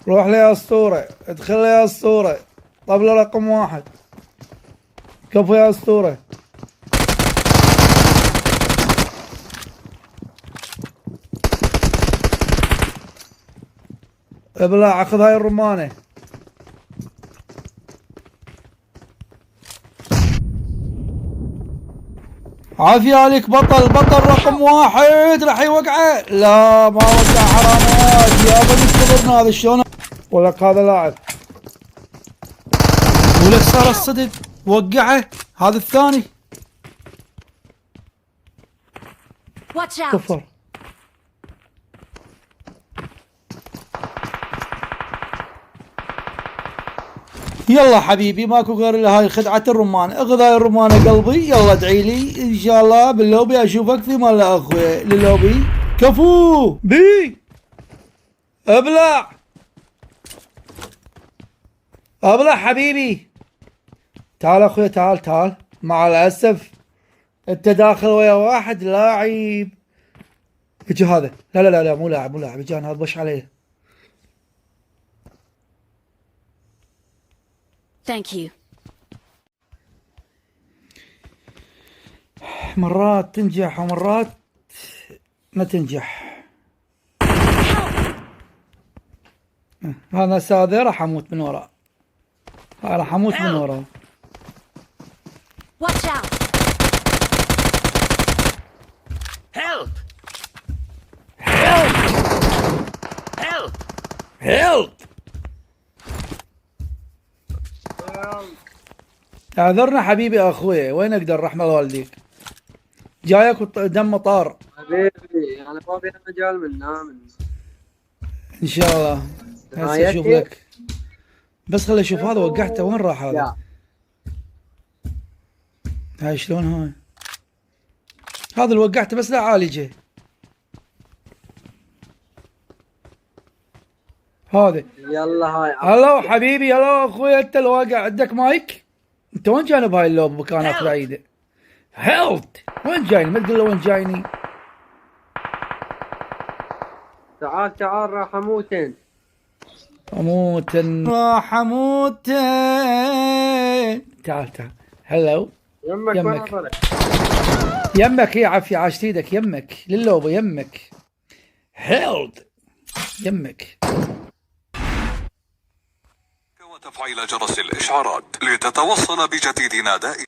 روح لي يا اسطورة، ادخل لي يا اسطورة. طبلة رقم 1. كفو يا اسطورة. ابلع اخذ هاي الرمانة. عافية عليك بطل، بطل رقم 1 راح يوقعه. لا ما وقع، حرامات يا بني انتظرنا. هذا شلون؟ ولك هذا لاعب، ولك صار الصدق وقعه. هذا الثاني Watch out! كفر. يلا حبيبي ماكو غير الا هاي خدعة الرمان. اخذ هاي الرمانة قلبي. يلا ادعي لي ان شاء الله باللوبي اشوفك في مال اخوي للوبي. كفو بي. ابلع ابلع حبيبي. تعال اخوي، تعال تعال. مع الاسف انت داخل ويا واحد لاعب. اجي هذا. لا لا لا لا مو لاعب، مو لاعب. اجاني هذا بش عليه. Thank you. مرات تنجح ومرات ما تنجح. هذا ساذر راح اموت من وراه. راح اموت من وراه. Watch out! Help! هيلب Help! هيلب. اعذرنا حبيبي اخوي، وين اقدر رحمة والديك. جايك دم مطار. حبيبي انا ما بينا مجال من ان شاء الله هسه اشوف لك. بس خلي اشوف هذا وقعته وين راح هذا. يا هاي شلون هاي. هذا اللي وقعته بس لا عالجه. هذا. يلا هاي هلا حبيبي، هلا اخوي. انت اللي واقع عندك مايك؟ انت وين جانب هاي اللوب مكانك بعيده؟ هيلت وين جايني؟ ما تقول له وين جايني. تعال تعال راح اموتن. اموتن راح اموتن. تعال تعال. هلو يمك يمك. وين نظرك؟ يمك يا عافية، عاشت ايدك. يمك للوبة يمك. هيلت يمك. وتفعيل جرس الإشعارات لتتوصل بجديد دائما.